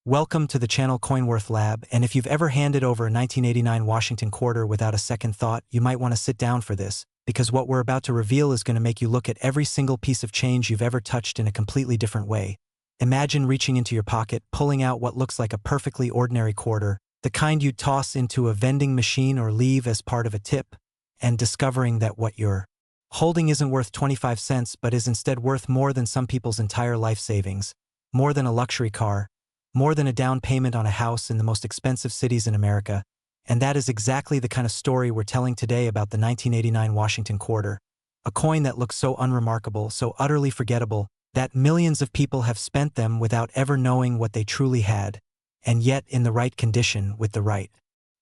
Welcome to the channel CoinWorth Lab, and if you've ever handed over a 1989 Washington quarter without a second thought, you might want to sit down for this, because what we're about to reveal is going to make you look at every single piece of change you've ever touched in a completely different way. Imagine reaching into your pocket, pulling out what looks like a perfectly ordinary quarter, the kind you'd toss into a vending machine or leave as part of a tip, and discovering that what you're holding isn't worth 25 cents but is instead worth more than some people's entire life savings, more than a luxury car, more than a down payment on a house in the most expensive cities in America. And that is exactly the kind of story we're telling today about the 1989 Washington quarter, a coin that looks so unremarkable, so utterly forgettable, that millions of people have spent them without ever knowing what they truly had, and yet in the right condition with the right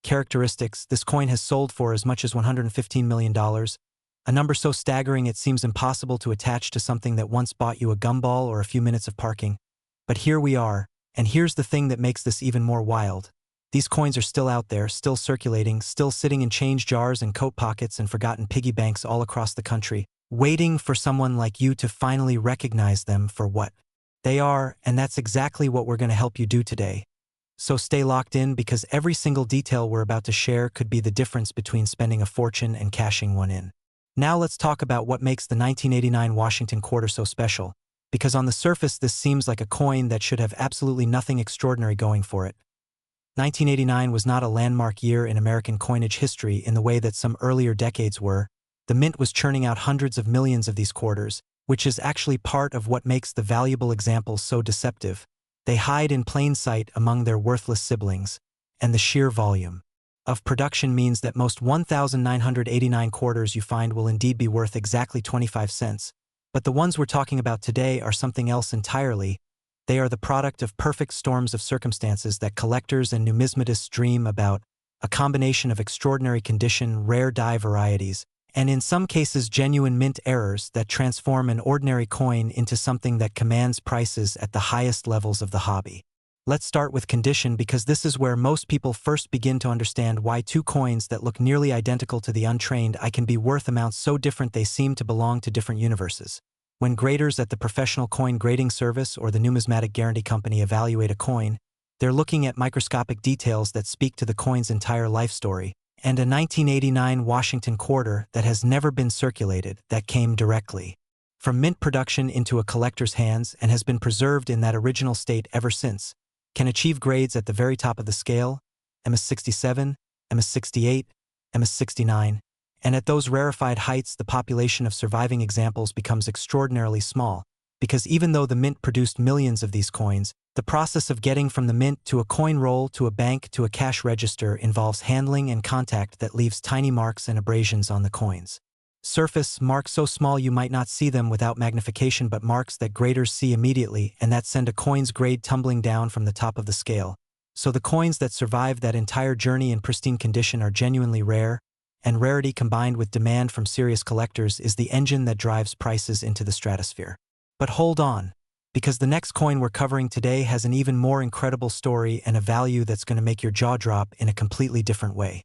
characteristics. This coin has sold for as much as $115 million, a number so staggering it seems impossible to attach to something that once bought you a gumball or a few minutes of parking. But here we are, and here's the thing that makes this even more wild. These coins are still out there, still circulating, still sitting in change jars and coat pockets and forgotten piggy banks all across the country, waiting for someone like you to finally recognize them for what they are, and that's exactly what we're going to help you do today. So stay locked in, because every single detail we're about to share could be the difference between spending a fortune and cashing one in. Now let's talk about what makes the 1989 Washington quarter so special, because on the surface this seems like a coin that should have absolutely nothing extraordinary going for it. 1989 was not a landmark year in American coinage history in the way that some earlier decades were. The mint was churning out hundreds of millions of these quarters, which is actually part of what makes the valuable examples so deceptive. They hide in plain sight among their worthless siblings, and the sheer volume of production means that most 1,989 quarters you find will indeed be worth exactly 25 cents. But the ones we're talking about today are something else entirely. They are the product of perfect storms of circumstances that collectors and numismatists dream about, a combination of extraordinary condition, rare die varieties, and in some cases genuine mint errors that transform an ordinary coin into something that commands prices at the highest levels of the hobby. Let's start with condition, because this is where most people first begin to understand why two coins that look nearly identical to the untrained eye can be worth amounts so different they seem to belong to different universes. When graders at the Professional Coin Grading Service or the Numismatic Guarantee Company evaluate a coin, they're looking at microscopic details that speak to the coin's entire life story, and a 1989 Washington quarter that has never been circulated, that came directly from mint production into a collector's hands and has been preserved in that original state ever since, can achieve grades at the very top of the scale, MS67, MS68, MS69, and at those rarefied heights the population of surviving examples becomes extraordinarily small, because even though the mint produced millions of these coins, the process of getting from the mint to a coin roll to a bank to a cash register involves handling and contact that leaves tiny marks and abrasions on the coin's surface, marks so small you might not see them without magnification, but marks that graders see immediately and that send a coin's grade tumbling down from the top of the scale. So the coins that survive that entire journey in pristine condition are genuinely rare, and rarity combined with demand from serious collectors is the engine that drives prices into the stratosphere. But hold on, because the next coin we're covering today has an even more incredible story and a value that's going to make your jaw drop in a completely different way.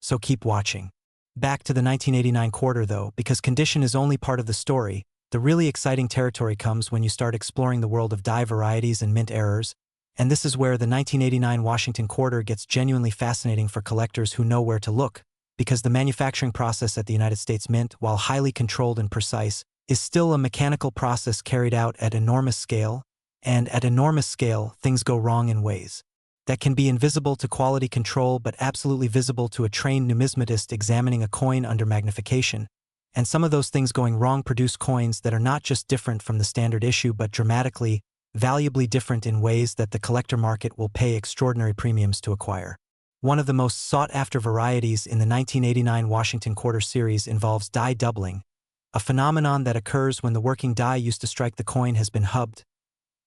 So keep watching. Back to the 1989 quarter though, because condition is only part of the story. The really exciting territory comes when you start exploring the world of die varieties and mint errors, and this is where the 1989 Washington quarter gets genuinely fascinating for collectors who know where to look, because the manufacturing process at the United States Mint, while highly controlled and precise, is still a mechanical process carried out at enormous scale, and at enormous scale things go wrong in ways that can be invisible to quality control but absolutely visible to a trained numismatist examining a coin under magnification. And some of those things going wrong produce coins that are not just different from the standard issue but dramatically, valuably different in ways that the collector market will pay extraordinary premiums to acquire. One of the most sought-after varieties in the 1989 Washington quarter series involves die doubling, a phenomenon that occurs when the working die used to strike the coin has been hubbed,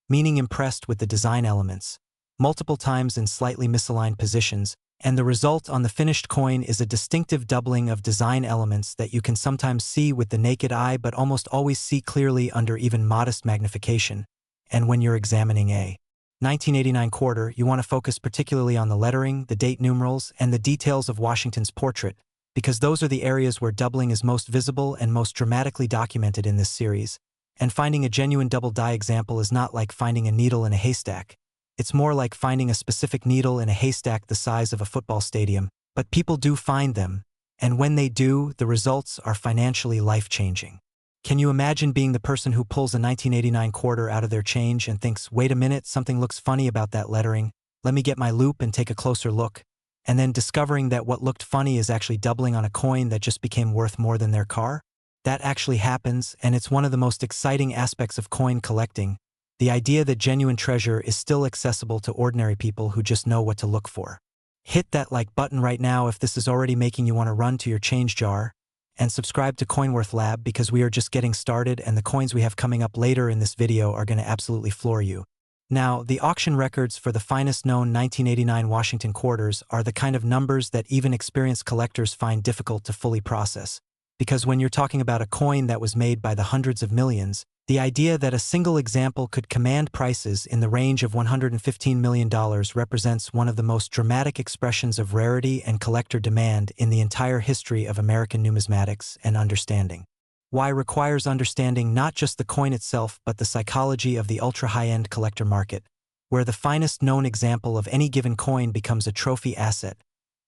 meaning impressed with the design elements, multiple times in slightly misaligned positions, and the result on the finished coin is a distinctive doubling of design elements that you can sometimes see with the naked eye but almost always see clearly under even modest magnification. And when you're examining a 1989 quarter, you want to focus particularly on the lettering, the date numerals, and the details of Washington's portrait, because those are the areas where doubling is most visible and most dramatically documented in this series. And finding a genuine double die example is not like finding a needle in a haystack. It's more like finding a specific needle in a haystack the size of a football stadium, but people do find them, and when they do, the results are financially life-changing. Can you imagine being the person who pulls a 1989 quarter out of their change and thinks, wait a minute, something looks funny about that lettering, let me get my loupe and take a closer look, and then discovering that what looked funny is actually doubling on a coin that just became worth more than their car? That actually happens, and it's one of the most exciting aspects of coin collecting, the idea that genuine treasure is still accessible to ordinary people who just know what to look for. Hit that like button right now if this is already making you want to run to your change jar, and subscribe to CoinWorth Lab because we are just getting started and the coins we have coming up later in this video are going to absolutely floor you. Now, the auction records for the finest known 1989 Washington quarters are the kind of numbers that even experienced collectors find difficult to fully process. Because when you're talking about a coin that was made by the hundreds of millions, the idea that a single example could command prices in the range of $115 million represents one of the most dramatic expressions of rarity and collector demand in the entire history of American numismatics and understanding. Why requires understanding not just the coin itself but the psychology of the ultra-high-end collector market, where the finest known example of any given coin becomes a trophy asset,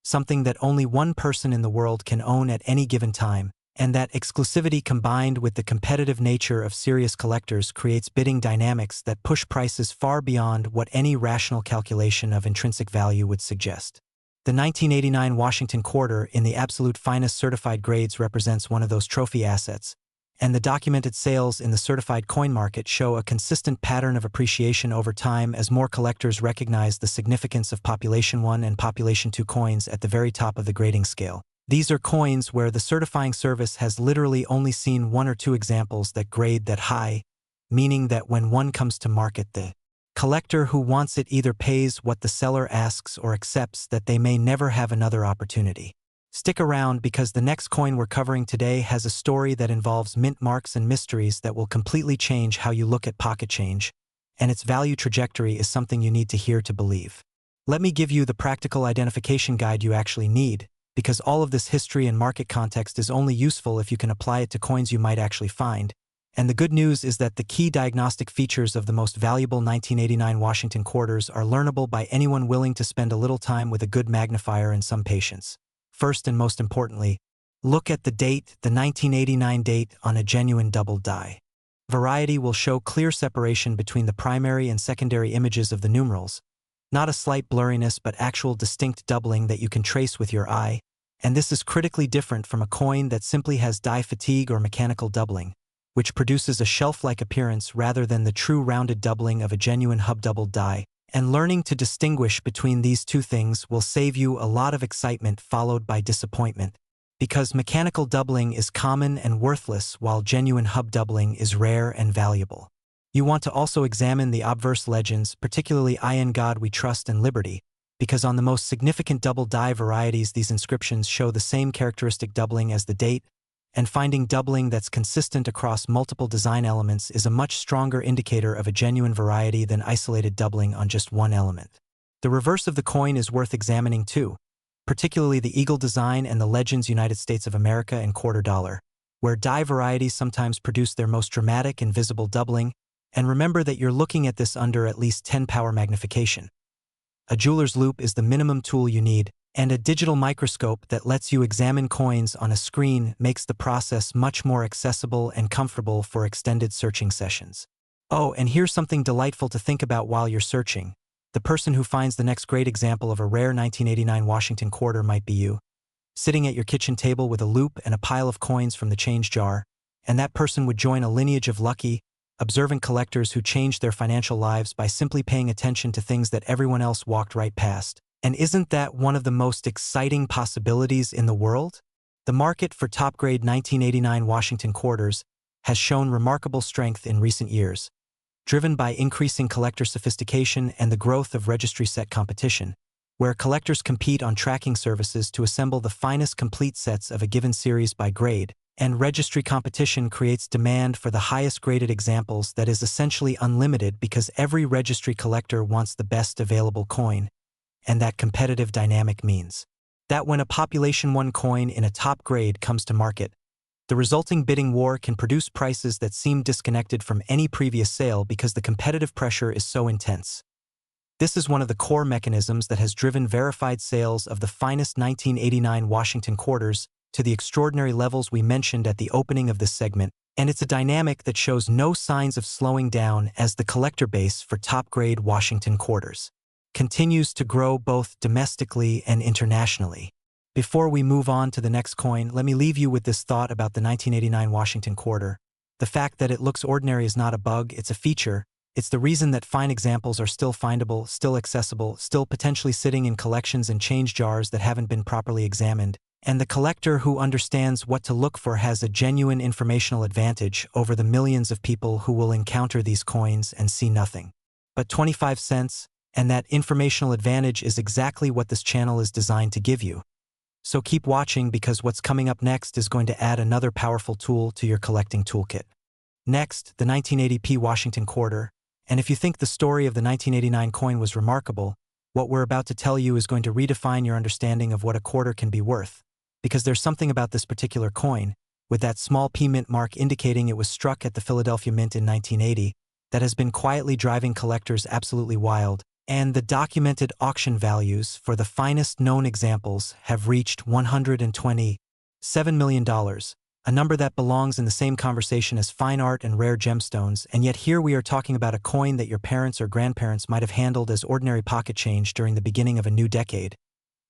something that only one person in the world can own at any given time, and that exclusivity combined with the competitive nature of serious collectors creates bidding dynamics that push prices far beyond what any rational calculation of intrinsic value would suggest. The 1989 Washington quarter in the absolute finest certified grades represents one of those trophy assets, and the documented sales in the certified coin market show a consistent pattern of appreciation over time as more collectors recognize the significance of Population 1 and Population 2 coins at the very top of the grading scale. These are coins where the certifying service has literally only seen one or two examples that grade that high, meaning that when one comes to market, the collector who wants it either pays what the seller asks or accepts that they may never have another opportunity. Stick around because the next coin we're covering today has a story that involves mint marks and mysteries that will completely change how you look at pocket change, and its value trajectory is something you need to hear to believe. Let me give you the practical identification guide you actually need, because all of this history and market context is only useful if you can apply it to coins you might actually find. And the good news is that the key diagnostic features of the most valuable 1989 Washington quarters are learnable by anyone willing to spend a little time with a good magnifier and some patience. First and most importantly, look at the date, the 1989 date on a genuine double die. Variety will show clear separation between the primary and secondary images of the numerals, not a slight blurriness but actual distinct doubling that you can trace with your eye, and this is critically different from a coin that simply has die fatigue or mechanical doubling, which produces a shelf-like appearance rather than the true rounded doubling of a genuine hub-doubled die, and learning to distinguish between these two things will save you a lot of excitement followed by disappointment, because mechanical doubling is common and worthless while genuine hub doubling is rare and valuable. You want to also examine the obverse legends, particularly I in God We Trust and Liberty, because on the most significant double die varieties these inscriptions show the same characteristic doubling as the date, and finding doubling that's consistent across multiple design elements is a much stronger indicator of a genuine variety than isolated doubling on just one element. The reverse of the coin is worth examining too, particularly the eagle design and the legends United States of America and quarter dollar, where die varieties sometimes produce their most dramatic and visible doubling, and remember that you're looking at this under at least 10 power magnification. A jeweler's loupe is the minimum tool you need, and a digital microscope that lets you examine coins on a screen makes the process much more accessible and comfortable for extended searching sessions. Oh, and here's something delightful to think about while you're searching. The person who finds the next great example of a rare 1989 Washington quarter might be you, sitting at your kitchen table with a loupe and a pile of coins from the change jar, and that person would join a lineage of lucky, observant collectors who changed their financial lives by simply paying attention to things that everyone else walked right past. And isn't that one of the most exciting possibilities in the world? The market for top-grade 1989 Washington quarters has shown remarkable strength in recent years, driven by increasing collector sophistication and the growth of registry set competition, where collectors compete on tracking services to assemble the finest complete sets of a given series by grade, and registry competition creates demand for the highest graded examples that is essentially unlimited because every registry collector wants the best available coin, and that competitive dynamic means that when a Population 1 coin in a top grade comes to market, the resulting bidding war can produce prices that seem disconnected from any previous sale because the competitive pressure is so intense. This is one of the core mechanisms that has driven verified sales of the finest 1989 Washington quarters to the extraordinary levels we mentioned at the opening of this segment, and it's a dynamic that shows no signs of slowing down as the collector base for top-grade Washington quarters continues to grow both domestically and internationally. Before we move on to the next coin, let me leave you with this thought about the 1989 Washington quarter. The fact that it looks ordinary is not a bug, it's a feature. It's the reason that fine examples are still findable, still accessible, still potentially sitting in collections and change jars that haven't been properly examined. And the collector who understands what to look for has a genuine informational advantage over the millions of people who will encounter these coins and see nothing but 25 cents, and that informational advantage is exactly what this channel is designed to give you. So keep watching, because what's coming up next is going to add another powerful tool to your collecting toolkit. Next, the 1980p Washington quarter. And if you think the story of the 1989 coin was remarkable, what we're about to tell you is going to redefine your understanding of what a quarter can be worth. Because there's something about this particular coin, with that small P mint mark indicating it was struck at the Philadelphia Mint in 1980, that has been quietly driving collectors absolutely wild, and the documented auction values for the finest known examples have reached $127 million, a number that belongs in the same conversation as fine art and rare gemstones, and yet here we are talking about a coin that your parents or grandparents might have handled as ordinary pocket change during the beginning of a new decade.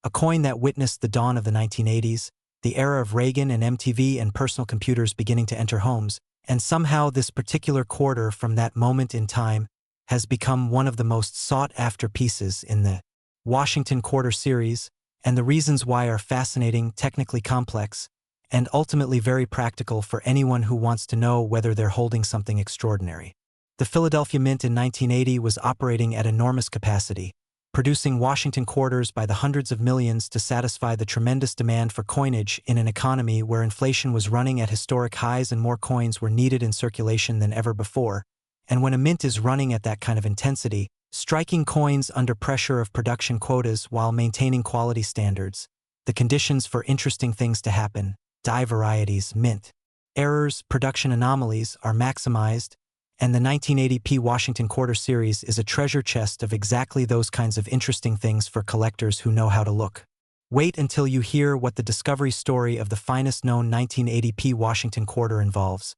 A coin that witnessed the dawn of the 1980s, the era of Reagan and MTV and personal computers beginning to enter homes, and somehow this particular quarter from that moment in time has become one of the most sought-after pieces in the Washington Quarter series, and the reasons why are fascinating, technically complex, and ultimately very practical for anyone who wants to know whether they're holding something extraordinary. The Philadelphia Mint in 1980 was operating at enormous capacity, producing Washington quarters by the hundreds of millions to satisfy the tremendous demand for coinage in an economy where inflation was running at historic highs and more coins were needed in circulation than ever before. And when a mint is running at that kind of intensity, striking coins under pressure of production quotas while maintaining quality standards, the conditions for interesting things to happen, die varieties, mint errors, production anomalies are maximized, and the 1980p Washington Quarter series is a treasure chest of exactly those kinds of interesting things for collectors who know how to look. Wait until you hear what the discovery story of the finest known 1980p Washington Quarter involves,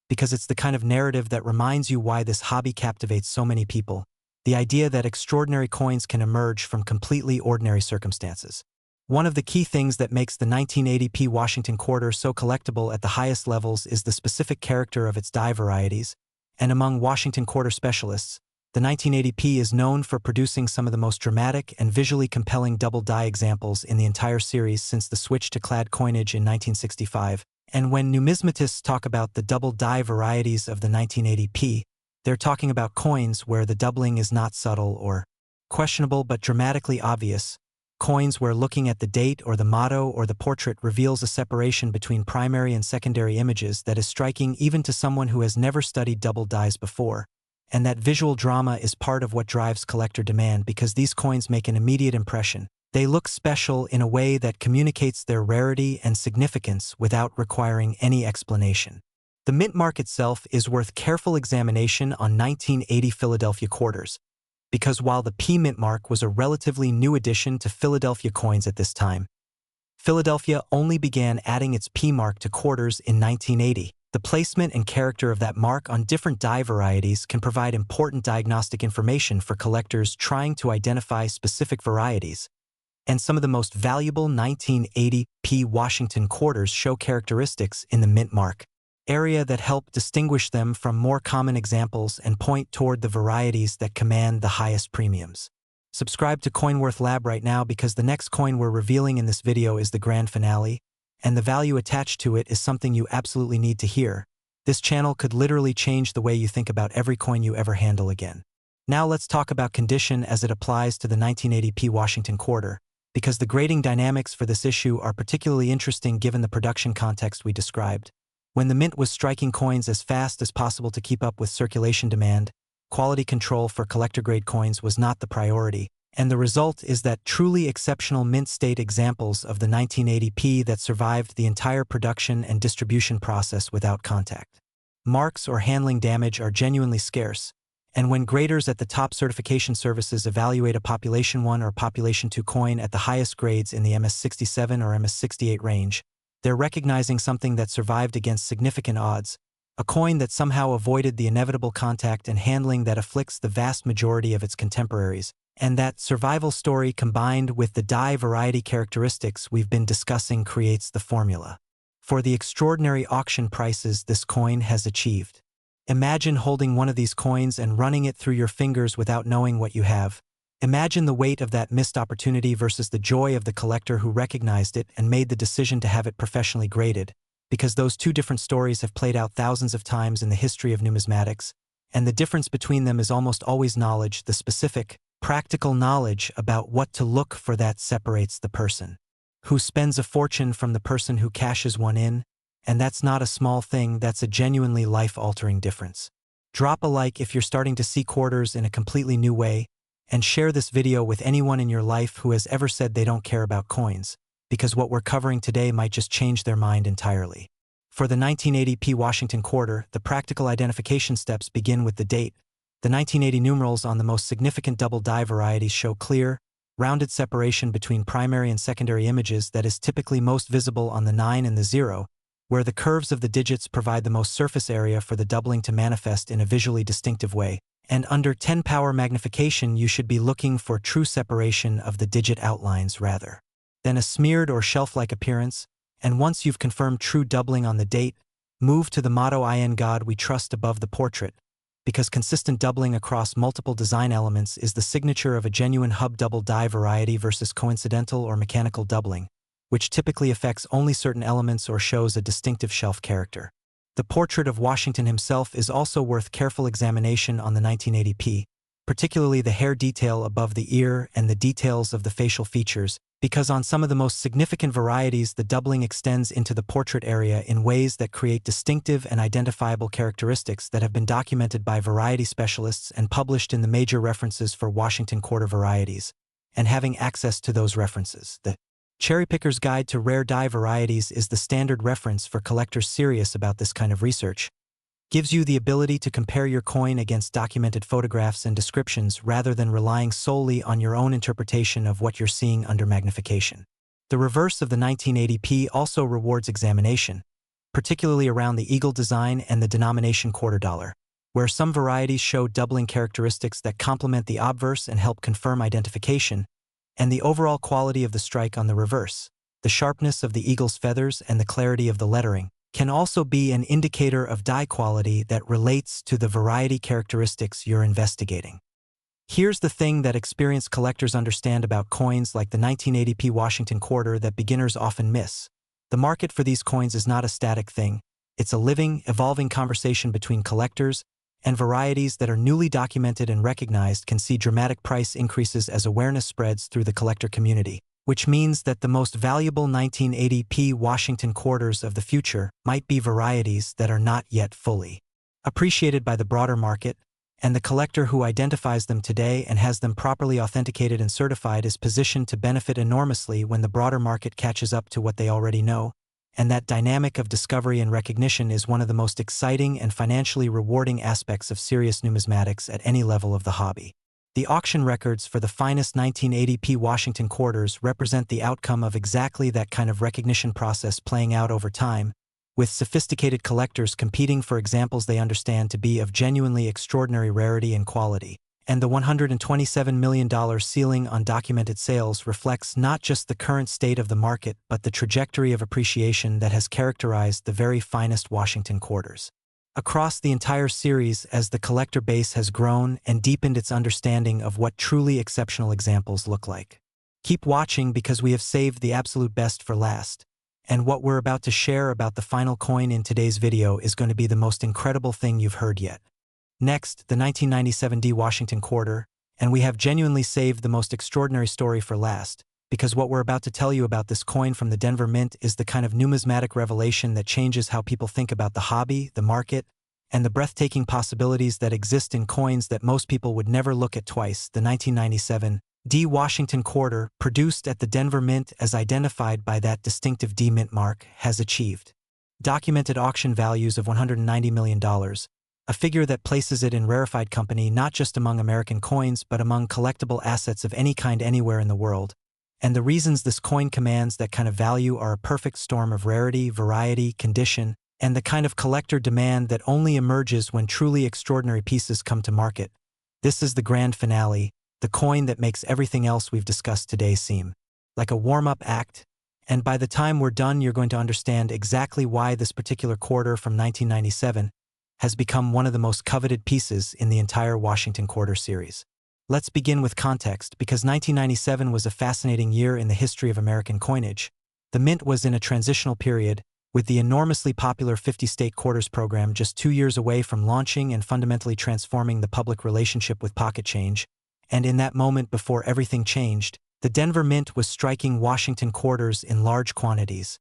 because it's the kind of narrative that reminds you why this hobby captivates so many people. The idea that extraordinary coins can emerge from completely ordinary circumstances. One of the key things that makes the 1980p Washington Quarter so collectible at the highest levels is the specific character of its die varieties, and among Washington Quarter specialists, the 1980p is known for producing some of the most dramatic and visually compelling double die examples in the entire series since the switch to clad coinage in 1965. And when numismatists talk about the double die varieties of the 1980p, they're talking about coins where the doubling is not subtle or questionable but dramatically obvious, coins where looking at the date or the motto or the portrait reveals a separation between primary and secondary images that is striking even to someone who has never studied double dies before. And that visual drama is part of what drives collector demand, because these coins make an immediate impression. They look special in a way that communicates their rarity and significance without requiring any explanation. The mint mark itself is worth careful examination on 1980 Philadelphia quarters, because while the P mint mark was a relatively new addition to Philadelphia coins at this time, Philadelphia only began adding its P mark to quarters in 1980. The placement and character of that mark on different die varieties can provide important diagnostic information for collectors trying to identify specific varieties. And some of the most valuable 1980p Washington quarters show characteristics in the mint mark area that help distinguish them from more common examples and point toward the varieties that command the highest premiums. Subscribe to CoinWorth Lab right now, because the next coin we're revealing in this video is the grand finale, and the value attached to it is something you absolutely need to hear. This channel could literally change the way you think about every coin you ever handle again. Now let's talk about condition as it applies to the 1980p Washington quarter, because the grading dynamics for this issue are particularly interesting given the production context we described. When the mint was striking coins as fast as possible to keep up with circulation demand, quality control for collector-grade coins was not the priority, and the result is that truly exceptional mint state examples of the 1980p that survived the entire production and distribution process without contact. Marks or handling damage are genuinely scarce, And when graders at the top certification services evaluate a Population 1 or Population 2 coin at the highest grades in the MS67 or MS68 range, they're recognizing something that survived against significant odds, a coin that somehow avoided the inevitable contact and handling that afflicts the vast majority of its contemporaries, and that survival story combined with the die variety characteristics we've been discussing creates the formula for the extraordinary auction prices this coin has achieved. Imagine holding one of these coins and running it through your fingers without knowing what you have. Imagine the weight of that missed opportunity versus the joy of the collector who recognized it and made the decision to have it professionally graded, because those two different stories have played out thousands of times in the history of numismatics, and the difference between them is almost always knowledge, the specific, practical knowledge about what to look for that separates the person who spends a fortune from the person who cashes one in. And that's not a small thing, that's a genuinely life-altering difference. Drop a like if you're starting to see quarters in a completely new way, and share this video with anyone in your life who has ever said they don't care about coins, because what we're covering today might just change their mind entirely. For the 1980p Washington quarter, the practical identification steps begin with the date. The 1980 numerals on the most significant double die varieties show clear, rounded separation between primary and secondary images that is typically most visible on the 9 and the 0, where the curves of the digits provide the most surface area for the doubling to manifest in a visually distinctive way, and under 10 power magnification you should be looking for true separation of the digit outlines rather than a smeared or shelf-like appearance, and once you've confirmed true doubling on the date, move to the motto "In God We Trust" above the portrait, because consistent doubling across multiple design elements is the signature of a genuine hub double die variety versus coincidental or mechanical doubling, which typically affects only certain elements or shows a distinctive shelf character. The portrait of Washington himself is also worth careful examination on the 1980p, particularly the hair detail above the ear and the details of the facial features, because on some of the most significant varieties the doubling extends into the portrait area in ways that create distinctive and identifiable characteristics that have been documented by variety specialists and published in the major references for Washington quarter varieties. And having access to those references, the Cherry Picker's Guide to Rare Die Varieties is the standard reference for collectors serious about this kind of research. Gives you the ability to compare your coin against documented photographs and descriptions rather than relying solely on your own interpretation of what you're seeing under magnification. The reverse of the 1980p also rewards examination, particularly around the eagle design and the denomination quarter dollar, where some varieties show doubling characteristics that complement the obverse and help confirm identification, and the overall quality of the strike on the reverse, the sharpness of the eagle's feathers and the clarity of the lettering, can also be an indicator of die quality that relates to the variety characteristics you're investigating. Here's the thing that experienced collectors understand about coins like the 1980p Washington quarter that beginners often miss. The market for these coins is not a static thing, it's a living, evolving conversation between collectors, and varieties that are newly documented and recognized can see dramatic price increases as awareness spreads through the collector community, which means that the most valuable 1980p Washington quarters of the future might be varieties that are not yet fully appreciated by the broader market, and the collector who identifies them today and has them properly authenticated and certified is positioned to benefit enormously when the broader market catches up to what they already know. And that dynamic of discovery and recognition is one of the most exciting and financially rewarding aspects of serious numismatics at any level of the hobby. The auction records for the finest 1980p Washington quarters represent the outcome of exactly that kind of recognition process playing out over time, with sophisticated collectors competing for examples they understand to be of genuinely extraordinary rarity and quality. And the $127 million ceiling on documented sales reflects not just the current state of the market but the trajectory of appreciation that has characterized the very finest Washington quarters. Across the entire series, as the collector base has grown and deepened its understanding of what truly exceptional examples look like. Keep watching because we have saved the absolute best for last. And what we're about to share about the final coin in today's video is going to be the most incredible thing you've heard yet. Next, the 1997D Washington quarter, and we have genuinely saved the most extraordinary story for last, because what we're about to tell you about this coin from the Denver Mint is the kind of numismatic revelation that changes how people think about the hobby, the market, and the breathtaking possibilities that exist in coins that most people would never look at twice. The 1997D Washington quarter, produced at the Denver Mint as identified by that distinctive D Mint mark, has achieved documented auction values of $190 million, a figure that places it in rarefied company not just among American coins but among collectible assets of any kind anywhere in the world. And the reasons this coin commands that kind of value are a perfect storm of rarity, variety, condition, and the kind of collector demand that only emerges when truly extraordinary pieces come to market. This is the grand finale, the coin that makes everything else we've discussed today seem like a warm-up act, and by the time we're done you're going to understand exactly why this particular quarter from 1997 has become one of the most coveted pieces in the entire Washington Quarter series. Let's begin with context, because 1997 was a fascinating year in the history of American coinage. The mint was in a transitional period, with the enormously popular 50-state quarters program just 2 years away from launching and fundamentally transforming the public relationship with pocket change. And in that moment before everything changed, the Denver Mint was striking Washington quarters in large quantities,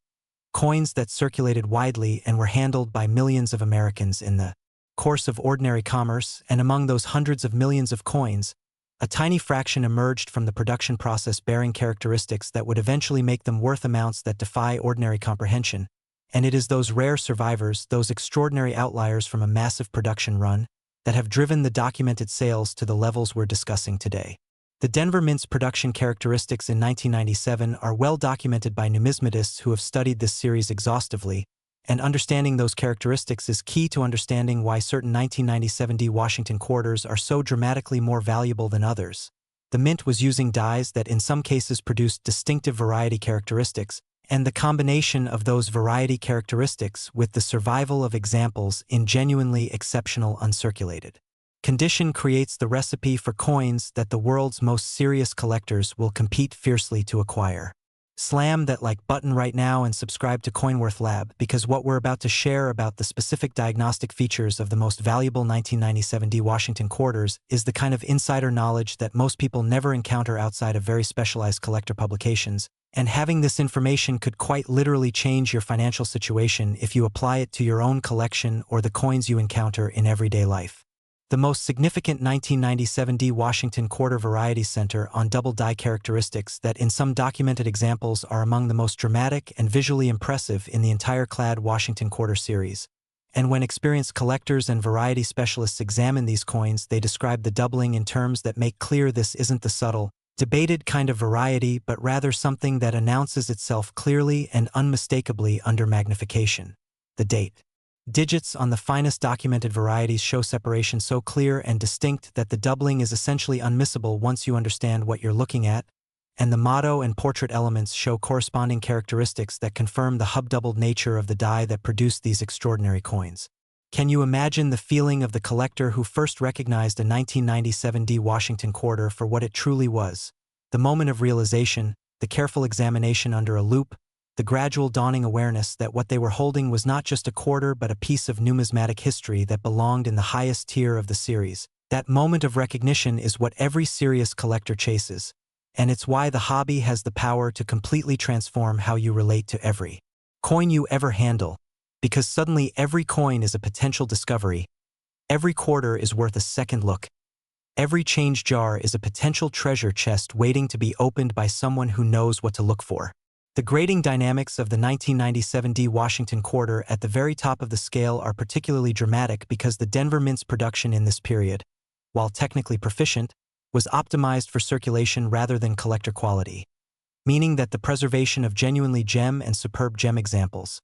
coins that circulated widely and were handled by millions of Americans in the course of ordinary commerce, and among those hundreds of millions of coins, a tiny fraction emerged from the production process bearing characteristics that would eventually make them worth amounts that defy ordinary comprehension. And it is those rare survivors, those extraordinary outliers from a massive production run, that have driven the documented sales to the levels we're discussing today. The Denver Mint's production characteristics in 1997 are well documented by numismatists who have studied this series exhaustively, and understanding those characteristics is key to understanding why certain 1997 D Washington quarters are so dramatically more valuable than others. The Mint was using dies that in some cases produced distinctive variety characteristics, and the combination of those variety characteristics with the survival of examples in genuinely exceptional uncirculated condition creates the recipe for coins that the world's most serious collectors will compete fiercely to acquire. Slam that like button right now and subscribe to CoinWorth Lab, because what we're about to share about the specific diagnostic features of the most valuable 1997 D Washington quarters is the kind of insider knowledge that most people never encounter outside of very specialized collector publications, and having this information could quite literally change your financial situation if you apply it to your own collection or the coins you encounter in everyday life. The most significant 1997 D Washington Quarter Variety Center on double die characteristics that in some documented examples are among the most dramatic and visually impressive in the entire clad Washington Quarter series. And when experienced collectors and variety specialists examine these coins, they describe the doubling in terms that make clear this isn't the subtle, debated kind of variety but rather something that announces itself clearly and unmistakably under magnification. The date. Digits on the finest documented varieties show separation so clear and distinct that the doubling is essentially unmissable once you understand what you're looking at, and the motto and portrait elements show corresponding characteristics that confirm the hub-doubled nature of the die that produced these extraordinary coins. Can you imagine the feeling of the collector who first recognized a 1997 D Washington quarter for what it truly was? The moment of realization, the careful examination under a loupe, the gradual dawning awareness that what they were holding was not just a quarter but a piece of numismatic history that belonged in the highest tier of the series. That moment of recognition is what every serious collector chases, and it's why the hobby has the power to completely transform how you relate to every coin you ever handle, because suddenly every coin is a potential discovery, every quarter is worth a second look, every change jar is a potential treasure chest waiting to be opened by someone who knows what to look for. The grading dynamics of the 1997 D Washington quarter at the very top of the scale are particularly dramatic because the Denver Mint's production in this period, while technically proficient, was optimized for circulation rather than collector quality, meaning that the preservation of genuinely gem and superb gem examples,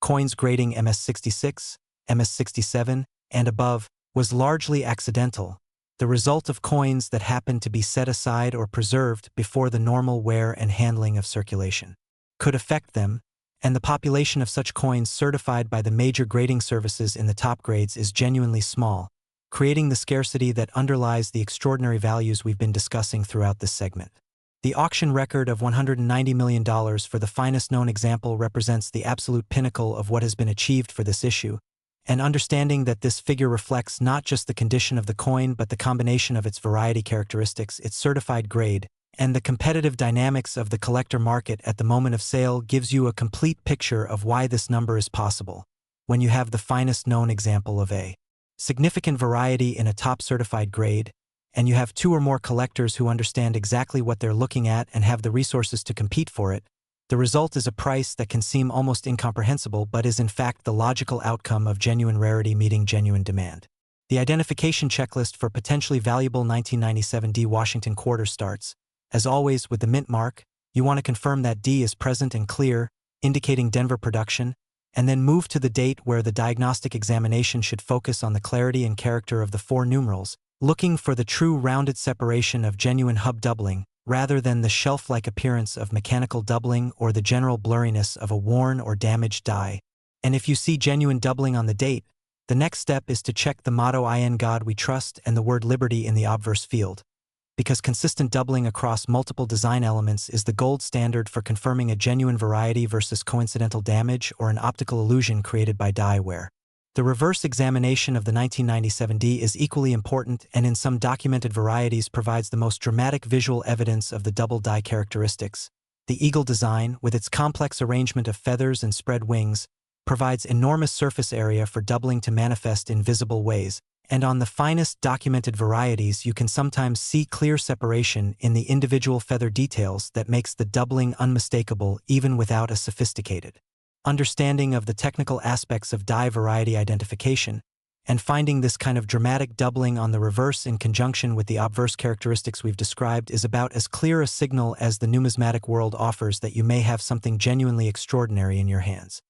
coins grading MS66, MS67, and above, was largely accidental, the result of coins that happened to be set aside or preserved before the normal wear and handling of circulation could affect them, and the population of such coins certified by the major grading services in the top grades is genuinely small, creating the scarcity that underlies the extraordinary values we've been discussing throughout this segment. The auction record of $190 million for the finest known example represents the absolute pinnacle of what has been achieved for this issue, and understanding that this figure reflects not just the condition of the coin but the combination of its variety characteristics, its certified grade, and the competitive dynamics of the collector market at the moment of sale gives you a complete picture of why this number is possible. When you have the finest known example of a significant variety in a top certified grade, and you have two or more collectors who understand exactly what they're looking at and have the resources to compete for it, the result is a price that can seem almost incomprehensible but is in fact the logical outcome of genuine rarity meeting genuine demand. The identification checklist for potentially valuable 1997 D Washington quarter starts, as always, with the mint mark. You want to confirm that D is present and clear, indicating Denver production, and then move to the date where the diagnostic examination should focus on the clarity and character of the four numerals, looking for the true rounded separation of genuine hub doubling, rather than the shelf-like appearance of mechanical doubling or the general blurriness of a worn or damaged die. And if you see genuine doubling on the date, the next step is to check the motto "In God We Trust" and the word "liberty" in the obverse field, because consistent doubling across multiple design elements is the gold standard for confirming a genuine variety versus coincidental damage or an optical illusion created by die wear. The reverse examination of the 1997 D is equally important and in some documented varieties provides the most dramatic visual evidence of the double die characteristics. The eagle design, with its complex arrangement of feathers and spread wings, provides enormous surface area for doubling to manifest in visible ways, and on the finest documented varieties you can sometimes see clear separation in the individual feather details that makes the doubling unmistakable even without a sophisticated understanding of the technical aspects of die variety identification, and finding this kind of dramatic doubling on the reverse in conjunction with the obverse characteristics we've described is about as clear a signal as the numismatic world offers that you may have something genuinely extraordinary in your hands.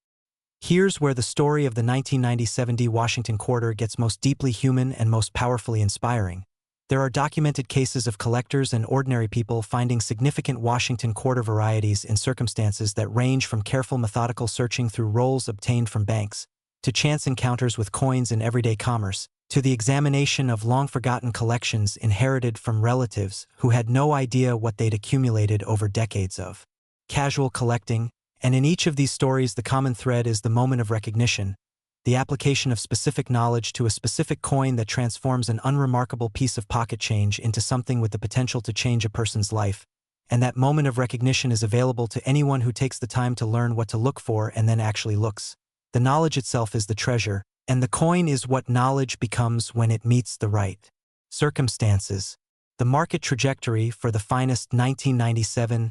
Here's where the story of the 1997 D Washington quarter gets most deeply human and most powerfully inspiring. There are documented cases of collectors and ordinary people finding significant Washington quarter varieties in circumstances that range from careful methodical searching through rolls obtained from banks, to chance encounters with coins in everyday commerce, to the examination of long-forgotten collections inherited from relatives who had no idea what they'd accumulated over decades of casual collecting. And in each of these stories the common thread is the moment of recognition, the application of specific knowledge to a specific coin that transforms an unremarkable piece of pocket change into something with the potential to change a person's life, and that moment of recognition is available to anyone who takes the time to learn what to look for and then actually looks. The knowledge itself is the treasure, and the coin is what knowledge becomes when it meets the right circumstances. The market trajectory for the finest 1997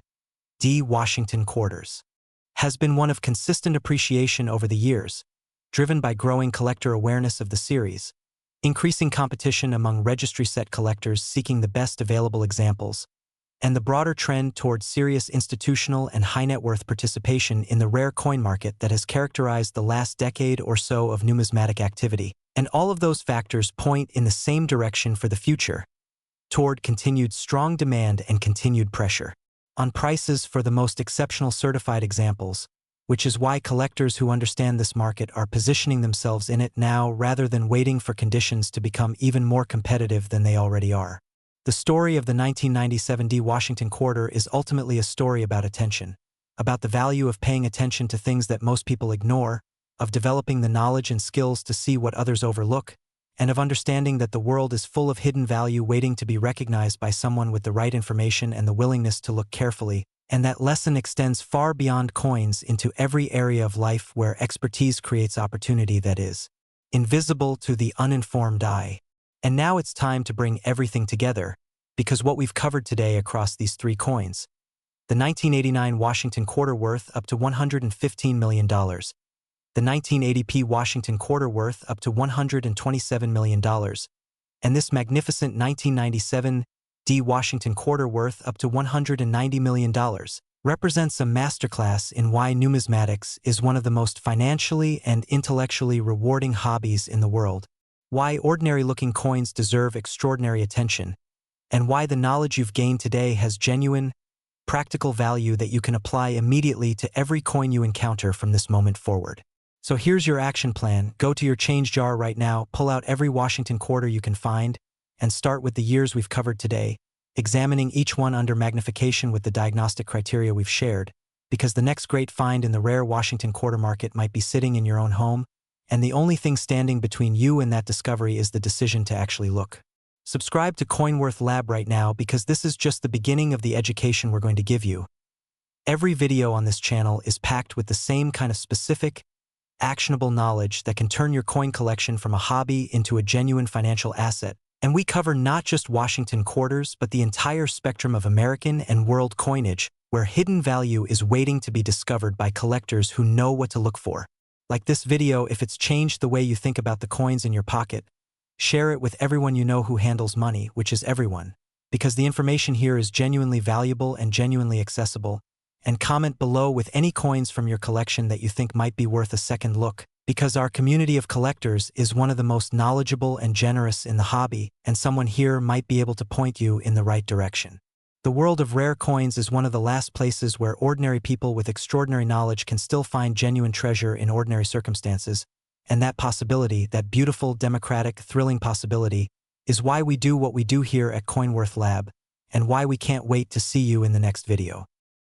D Washington quarters has been one of consistent appreciation over the years, driven by growing collector awareness of the series, increasing competition among registry set collectors seeking the best available examples, and the broader trend towards serious institutional and high-net-worth participation in the rare coin market that has characterized the last decade or so of numismatic activity. And all of those factors point in the same direction for the future, toward continued strong demand and continued pressure on prices for the most exceptional certified examples, which is why collectors who understand this market are positioning themselves in it now rather than waiting for conditions to become even more competitive than they already are. The story of the 1997 D Washington quarter is ultimately a story about attention, about the value of paying attention to things that most people ignore, of developing the knowledge and skills to see what others overlook, and of understanding that the world is full of hidden value waiting to be recognized by someone with the right information and the willingness to look carefully, and that lesson extends far beyond coins into every area of life where expertise creates opportunity that is invisible to the uninformed eye. And now it's time to bring everything together, because what we've covered today across these three coins, the 1989 Washington quarter worth up to $115 million, the 1980p Washington quarter worth up to $127 million, and this magnificent 1997 D Washington quarter worth up to $190 million, represents a masterclass in why numismatics is one of the most financially and intellectually rewarding hobbies in the world, why ordinary-looking coins deserve extraordinary attention, and why the knowledge you've gained today has genuine, practical value that you can apply immediately to every coin you encounter from this moment forward. So here's your action plan. Go to your change jar right now, pull out every Washington quarter you can find, and start with the years we've covered today, examining each one under magnification with the diagnostic criteria we've shared, because the next great find in the rare Washington quarter market might be sitting in your own home, and the only thing standing between you and that discovery is the decision to actually look. Subscribe to CoinWorth Lab right now because this is just the beginning of the education we're going to give you. Every video on this channel is packed with the same kind of specific, actionable knowledge that can turn your coin collection from a hobby into a genuine financial asset. And we cover not just Washington quarters, but the entire spectrum of American and world coinage, where hidden value is waiting to be discovered by collectors who know what to look for. Like this video, if it's changed the way you think about the coins in your pocket, Share it with everyone you know who handles money, which is everyone, because the information here is genuinely valuable and genuinely accessible. And comment below with any coins from your collection that you think might be worth a second look, because our community of collectors is one of the most knowledgeable and generous in the hobby, and someone here might be able to point you in the right direction. The world of rare coins is one of the last places where ordinary people with extraordinary knowledge can still find genuine treasure in ordinary circumstances, and that possibility, that beautiful, democratic, thrilling possibility, is why we do what we do here at CoinWorth Lab, and why we can't wait to see you in the next video.